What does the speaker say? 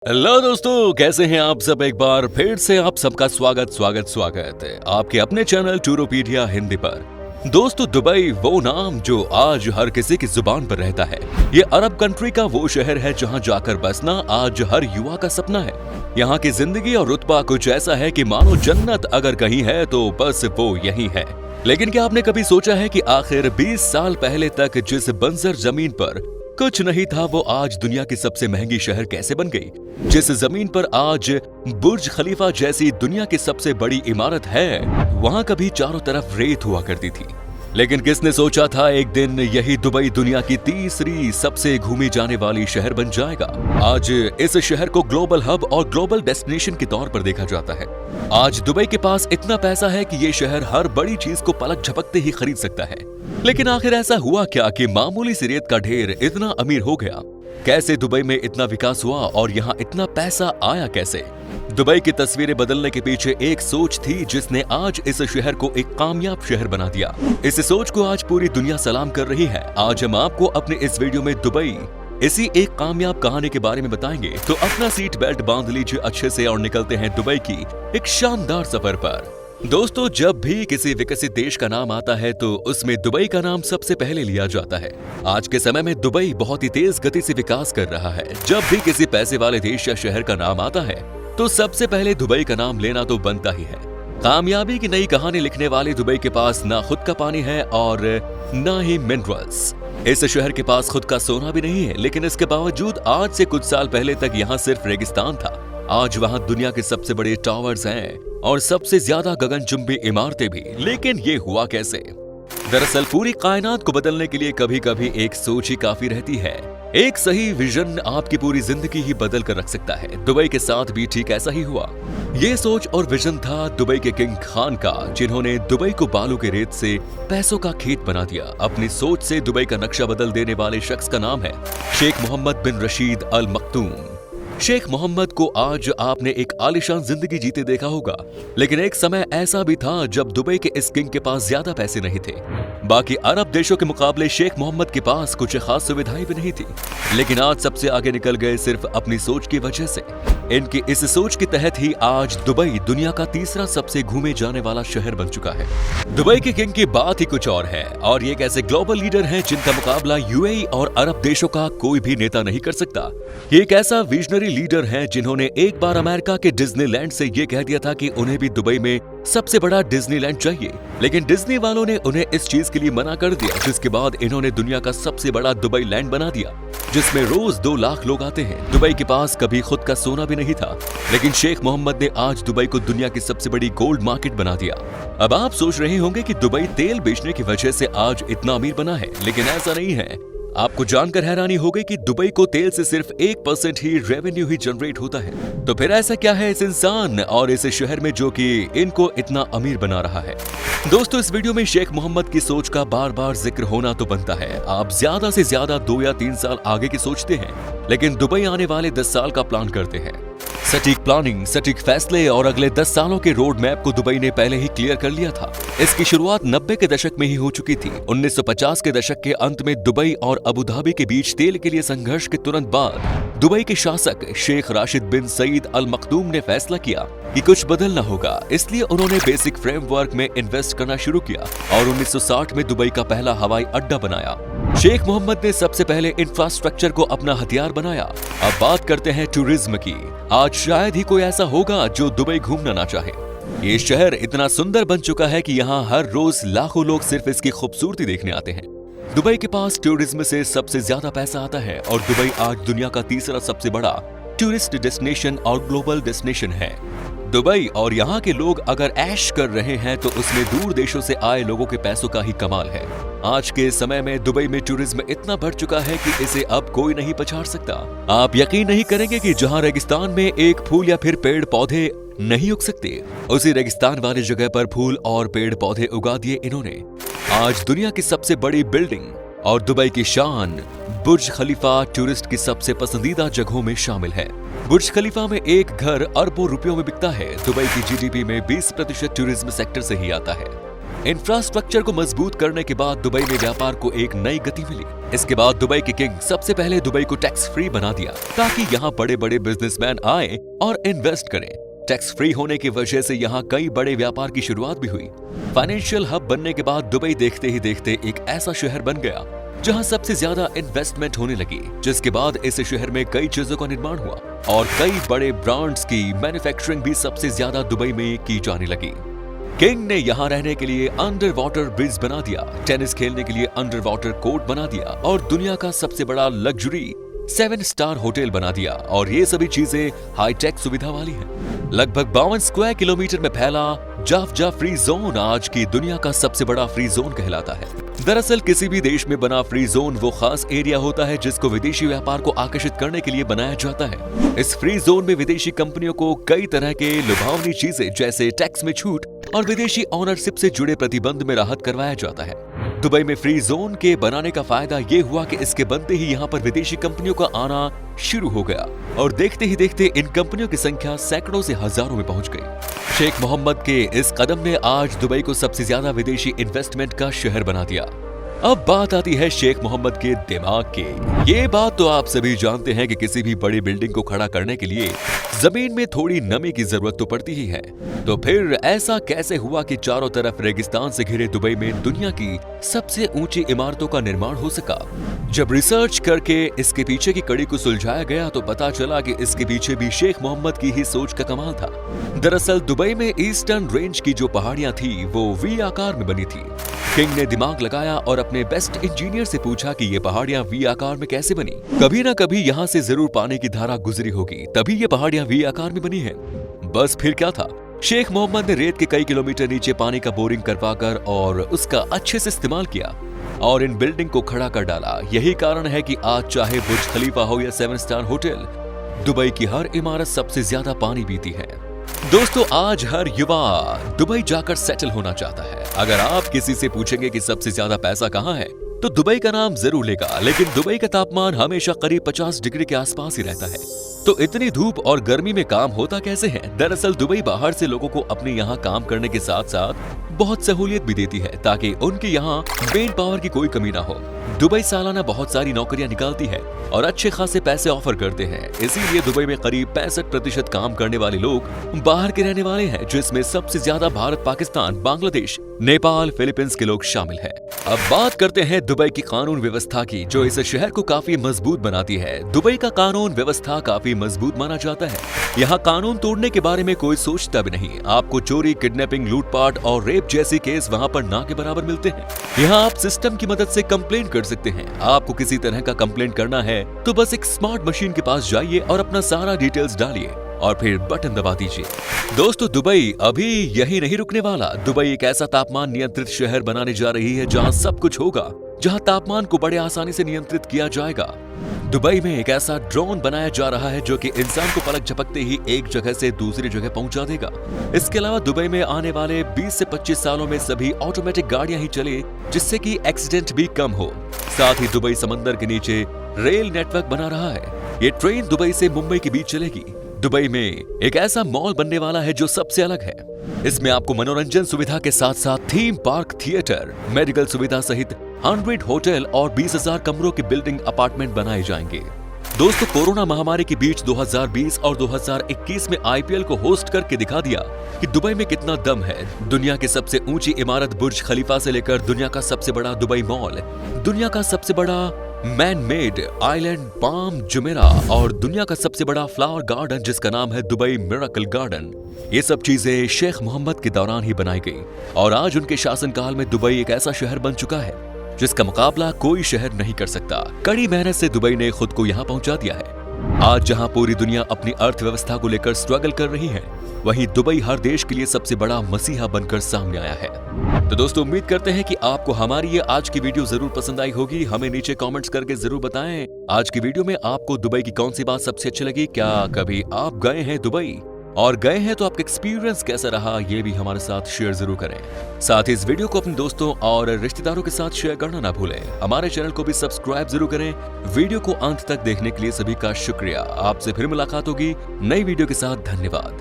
Hello दोस्तों, कैसे हैं आप सब। एक बार फिर से आप सबका स्वागत है आपके अपने चैनल टूरोपीडिया हिंदी पर। दोस्तों, दुबई वो नाम जो आज हर किसी की जुबान पर रहता है। ये अरब कंट्री का वो शहर है जहां जाकर बसना आज हर युवा का सपना है। यहाँ की जिंदगी और रुतबा कुछ ऐसा है कि मानो जन्नत अगर कहीं है तो बस वो यही है। लेकिन क्या आपने कभी सोचा है कि आखिर 20 साल पहले तक जिस बंजर जमीन पर कुछ नहीं था, वो आज दुनिया की सबसे महंगी शहर कैसे बन गई। जिस जमीन पर आज बुर्ज खलीफा जैसी दुनिया की सबसे बड़ी इमारत है, वहां कभी चारों तरफ रेत हुआ करती थी। लेकिन किसने सोचा था एक दिन यही दुबई दुनिया की तीसरी सबसे घूमी जाने वाली शहर बन जाएगा। आज इस शहर को ग्लोबल हब और ग्लोबल डेस्टिनेशन के तौर पर देखा जाता है। आज दुबई के पास इतना पैसा है कि ये शहर हर बड़ी चीज को पलक झपकते ही खरीद सकता है। लेकिन आखिर ऐसा हुआ क्या कि मामूली सी रेत का ढेर इतना अमीर हो गया। कैसे दुबई में इतना विकास हुआ और यहाँ इतना पैसा आया कैसे। दुबई की तस्वीरें बदलने के पीछे एक सोच थी जिसने आज इस शहर को एक कामयाब शहर बना दिया। इस सोच को आज पूरी दुनिया सलाम कर रही है। आज हम आपको अपने इस वीडियो में दुबई इसी एक कामयाब कहानी के बारे में बताएंगे। तो अपना सीट बेल्ट बांध लीजिए अच्छे से और निकलते हैं दुबई की एक शानदार सफर पर। दोस्तों, जब भी किसी विकसित देश का नाम आता है तो उसमें दुबई का नाम सबसे पहले लिया जाता है। आज के समय में दुबई बहुत ही तेज गति से विकास कर रहा है। जब भी किसी पैसे वाले देश या शहर का नाम आता है तो सबसे पहले दुबई का नाम लेना तो बनता ही है। कामयाबी की नई कहानी लिखने वाले दुबई के पास ना खुद का पानी है और ना ही मिनरल्स। इस शहर के पास खुद का सोना भी नहीं है, लेकिन इसके बावजूद आज से कुछ साल पहले तक यहाँ सिर्फ रेगिस्तान था। आज वहाँ दुनिया के सबसे बड़े टावर्स हैं और सबसे ज्यादा गगनचुंबी इमारतें भी। लेकिन ये हुआ कैसे? दरअसल पूरी कायनात को बदलने के लिए कभी कभी एक सोच ही काफी रहती है। एक सही विजन आपकी पूरी जिंदगी ही बदल कर रख सकता है। दुबई के साथ भी ठीक ऐसा ही हुआ। ये सोच और विजन था दुबई के किंग खान का, जिन्होंने दुबई को बालू के रेत से पैसों का खेत बना दिया। अपनी सोच से दुबई का नक्शा बदल देने वाले शख्स का नाम है शेख मोहम्मद बिन रशीद अल मखदूम। शेख मोहम्मद को आज आपने एक आलीशान जिंदगी जीते देखा होगा, लेकिन एक समय ऐसा भी था जब दुबई के इस किंग के पास ज्यादा पैसे नहीं थे। बाकी अरब देशों के मुकाबले शेख मोहम्मद के पास कुछ खास सुविधाएं भी नहीं थी, लेकिन आज सबसे आगे निकल गए सिर्फ अपनी सोच की वजह से। इनकी इस सोच के तहत ही आज दुबई दुनिया का तीसरा सबसे घूमे जाने वाला शहर बन चुका है। दुबई के किंग की बात ही कुछ और है और ये एक ऐसे ग्लोबल लीडर हैं जिनका मुकाबला यूएई और अरब देशों का कोई भी नेता नहीं कर सकता। ये एक ऐसा विजनरी लीडर हैं जिन्होंने एक बार अमेरिका के डिज्नीलैंड से ये कह दिया था कि उन्हें भी दुबई में सबसे बड़ा डिज्नीलैंड चाहिए, लेकिन डिज्नी वालों ने उन्हें इस चीज के लिए मना कर दिया, जिसके बाद इन्होंने दुनिया का सबसे बड़ा दुबई लैंड बना दिया, जिसमें रोज 2 लाख लोग आते हैं। दुबई के पास कभी खुद का सोना भी नहीं था, लेकिन शेख मोहम्मद ने आज दुबई को दुनिया की सबसे बड़ी गोल्ड मार्केट बना दिया। अब आप सोच रहे होंगे कि दुबई तेल बेचने की वजह से आज इतना अमीर बना है, लेकिन ऐसा नहीं है। आपको जानकर हैरानी हो गई कि दुबई को तेल से सिर्फ 1% ही रेवेन्यू ही जनरेट होता है। तो फिर ऐसा क्या है इस इंसान और इस शहर में जो कि इनको इतना अमीर बना रहा है? दोस्तों, इस वीडियो में शेख मोहम्मद की सोच का बार बार जिक्र होना तो बनता है। आप ज्यादा से ज्यादा 2 या 3 साल आगे की सोचते हैं, लेकिन दुबई आने वाले 10 साल का प्लान करते हैं। सटीक प्लानिंग, सटीक फैसले और अगले 10 सालों के रोड मैप को दुबई ने पहले ही क्लियर कर लिया था। इसकी शुरुआत 90 के दशक में ही हो चुकी थी। 1950 के दशक के अंत में दुबई और अबू धाबी के बीच तेल के लिए संघर्ष के तुरंत बाद दुबई के शासक शेख राशिद बिन सईद अल मखदूम ने फैसला किया कि कुछ बदलना होगा। इसलिए उन्होंने बेसिक फ्रेमवर्क में इन्वेस्ट करना शुरू किया और 1960 में दुबई का पहला हवाई अड्डा बनाया। शेख मोहम्मद ने सबसे पहले इंफ्रास्ट्रक्चर को अपना हथियार बनाया। अब बात करते हैं टूरिज्म की। आज शायद ही कोई ऐसा होगा जो दुबई घूमना ना चाहे। ये शहर इतना सुंदर बन चुका है कि यहाँ हर रोज लाखों लोग सिर्फ इसकी खूबसूरती देखने आते हैं। दुबई के पास टूरिज्म से सबसे ज्यादा पैसा आता है और दुबई आज दुनिया का तीसरा सबसे बड़ा टूरिस्ट डेस्टिनेशन और ग्लोबल डेस्टिनेशन है। दुबई और यहाँ के लोग अगर ऐश कर रहे हैं तो उसमें दूर देशों से आए लोगों के पैसों का ही कमाल है। आज के समय में दुबई में टूरिज्म इतना बढ़ चुका है कि इसे अब कोई नहीं पछाड़ सकता। आप यकीन नहीं करेंगे कि जहाँ रेगिस्तान में एक फूल या फिर पेड़ पौधे नहीं उग सकते, उसी रेगिस्तान वाली जगह पर फूल और पेड़ पौधे उगा दिए इन्होंने। आज दुनिया की सबसे बड़ी बिल्डिंग और दुबई की शान बुर्ज खलीफा टूरिस्ट की सबसे पसंदीदा जगहों में शामिल है। बुर्ज खलीफा में एक घर अरबों रुपयों में बिकता है। दुबई की जीडीपी में 20% टूरिज्म सेक्टर से ही आता है। इंफ्रास्ट्रक्चर को मजबूत करने के बाद दुबई में व्यापार को एक नई गति मिली। इसके बाद दुबई के किंग सबसे पहले दुबई को टैक्स फ्री बना दिया ताकि यहाँ बड़े बड़े बिजनेसमैन आए और इन्वेस्ट करें। टैक्स फ्री होने की वजह से यहाँ कई बड़े व्यापार की शुरुआत भी हुई। फाइनेंशियल हब बनने के बाद दुबई देखते ही देखते एक ऐसा शहर बन गया जहाँ सबसे ज्यादा इन्वेस्टमेंट होने लगी, जिसके बाद इस शहर में कई चीजों का निर्माण हुआ और कई बड़े ब्रांड्स की मैन्युफैक्चरिंग भी सबसे ज्यादा दुबई में की जाने लगी। किंग ने यहाँ रहने के लिए अंडर वाटर ब्रिज बना दिया, टेनिस खेलने के लिए अंडर वाटर कोर्ट बना दिया और दुनिया का सबसे बड़ा लग्जरी 7 स्टार होटल बना दिया। और ये सभी चीजें हाईटेक सुविधा वाली हैं। लगभग 52 स्क्वायर किलोमीटर में फैला जाफजा फ्री जोन आज की दुनिया का सबसे बड़ा फ्री जोन कहलाता है। दरअसल किसी भी देश में बना फ्री जोन वो खास एरिया होता है जिसको विदेशी व्यापार को आकर्षित करने के लिए बनाया जाता है। इस फ्री जोन में विदेशी कंपनियों को कई तरह के लुभावनी चीजें जैसे टैक्स में छूट और विदेशी ओनरशिप से जुड़े प्रतिबंध में राहत करवाया जाता है। दुबई में फ्री जोन के बनाने का फायदा ये हुआ कि इसके बनते ही यहाँ पर विदेशी कंपनियों का आना शुरू हो गया और देखते ही देखते इन कंपनियों की संख्या सैकड़ों से हजारों में पहुंच गई। शेख मोहम्मद के इस कदम ने आज दुबई को सबसे ज्यादा विदेशी इन्वेस्टमेंट का शहर बना दिया। अब बात आती है शेख मोहम्मद के दिमाग की। ये बात तो आप सभी जानते हैं कि किसी भी बड़ी बिल्डिंग को खड़ा करने के लिए जमीन में थोड़ी नमी की जरूरत तो पड़ती ही है। तो फिर ऐसा कैसे हुआ कि चारों तरफ रेगिस्तान से घिरे दुबई में दुनिया की सबसे ऊंची इमारतों का निर्माण हो सका? जब रिसर्च करके इसके पीछे की कड़ी को सुलझाया गया तो पता चला कि इसके पीछे भी शेख मोहम्मद की ही सोच का कमाल था। दरअसल दुबई में ईस्टर्न रेंज की जो पहाड़ियां थी वो वी आकार में बनी थी। किंग ने दिमाग लगाया और अपने बेस्ट इंजीनियर से पूछा कि ये पहाड़ियां वी आकार में कैसे बनी। कभी ना कभी यहाँ से जरूर पानी की धारा गुजरी होगी, तभी ये पहाड़ियां वी आकार में बनी हैं। बस फिर क्या था, शेख मोहम्मद ने रेत के कई किलोमीटर नीचे पानी का बोरिंग करवाकर और उसका अच्छे से इस्तेमाल किया और इन बिल्डिंग को खड़ा कर डाला। यही कारण है कि आज चाहे बुर्ज खलीफा हो या 7 स्टार होटल, दुबई की हर इमारत सबसे ज्यादा पानी पीती है। दोस्तों, आज हर युवा दुबई जाकर सेटल होना चाहता है। अगर आप किसी से पूछेंगे कि सबसे ज्यादा पैसा कहाँ है तो दुबई का नाम जरूर लेगा, लेकिन दुबई का तापमान हमेशा करीब 50 डिग्री के आसपास ही रहता है। तो इतनी धूप और गर्मी में काम होता कैसे है? दरअसल दुबई बाहर से लोगों को अपने यहाँ काम करने के साथ साथ बहुत सहूलियत भी देती है ताकि उनके यहाँ ब्रेन पावर की कोई कमी ना हो। दुबई सालाना बहुत सारी नौकरियां निकालती है और अच्छे खासे पैसे ऑफर करते हैं। इसीलिए दुबई में करीब 65% काम करने वाले लोग बाहर के रहने वाले हैं, जिसमें सबसे ज्यादा भारत, पाकिस्तान, बांग्लादेश, नेपाल, फिलीपींस के लोग शामिल हैं। अब बात करते हैं दुबई की कानून व्यवस्था की, जो इस शहर को काफी मजबूत बनाती है। दुबई का कानून व्यवस्था काफी मजबूत माना जाता है। यहाँ कानून तोड़ने के बारे में कोई सोचता भी नहीं। आपको चोरी, किडनैपिंग, लूटपाट और रेप जैसे केस वहाँ पर ना के बराबर मिलते हैं। यहाँ आप सिस्टम की मदद से कंप्लेंट कर सकते हैं। आपको किसी तरह का कंप्लेंट करना है तो बस एक स्मार्ट मशीन के पास जाइए और अपना सारा डिटेल्स डालिए और फिर बटन दबा दीजिए। दोस्तों, दुबई अभी यही नहीं रुकने वाला। दुबई एक ऐसा तापमान नियंत्रित शहर बनाने जा रही है जहां सब कुछ होगा, जहां तापमान को बड़े आसानी से नियंत्रित किया जाएगा। दुबई में एक ऐसा ड्रोन बनाया जा रहा है जो कि इंसान को पलक झपकते ही एक जगह से दूसरी जगह पहुंचा देगा। इसके अलावा दुबई में आने वाले 20 से 25 सालों में सभी ऑटोमेटिक गाड़ियां ही चले, जिससे कि एक्सीडेंट भी कम हो। साथ ही दुबई समंदर के नीचे रेल नेटवर्क बना रहा है। ये ट्रेन दुबई से मुंबई के बीच चलेगी। दुबई में एक ऐसा मॉल बनने वाला है जो सबसे अलग है। इसमें आपको मनोरंजन सुविधा के साथ साथ थीम पार्क, थिएटर, मेडिकल सुविधा सहित 100 होटल और 20,000 कमरों की बिल्डिंग अपार्टमेंट बनाए जाएंगे। दोस्तों, कोरोना महामारी के बीच 2020 और 2021 में IPL को होस्ट करके दिखा दिया कि दुबई में कितना दम है। दुनिया की सबसे ऊंची इमारत बुर्ज खलीफा से लेकर दुनिया का सबसे बड़ा दुबई मॉल, दुनिया का सबसे बड़ा man made island palm Jumeirah और दुनिया का सबसे बड़ा फ्लावर गार्डन जिसका नाम है दुबई मिरेकल गार्डन, ये सब चीजें शेख मोहम्मद के दौरान ही बनाई गई और आज उनके शासनकाल में दुबई एक ऐसा शहर बन चुका है जिसका मुकाबला कोई शहर नहीं कर सकता। कड़ी मेहनत से दुबई ने खुद को यहाँ पहुंचा दिया है। आज जहां पूरी दुनिया अपनी अर्थव्यवस्था को लेकर स्ट्रगल कर रही है, वहीं दुबई हर देश के लिए सबसे बड़ा मसीहा बनकर सामने आया है। तो दोस्तों, उम्मीद करते हैं कि आपको हमारी ये आज की वीडियो जरूर पसंद आई होगी। हमें नीचे कमेंट्स करके जरूर बताएं आज की वीडियो में आपको दुबई की कौन सी बात सबसे अच्छी लगी। क्या कभी आप गए हैं दुबई, और गए हैं तो आपका एक्सपीरियंस कैसा रहा, ये भी हमारे साथ शेयर जरूर करें। साथ ही इस वीडियो को अपने दोस्तों और रिश्तेदारों के साथ शेयर करना ना भूलें। हमारे चैनल को भी सब्सक्राइब जरूर करें। वीडियो को अंत तक देखने के लिए सभी का शुक्रिया। आपसे फिर मुलाकात होगी नई वीडियो के साथ। धन्यवाद।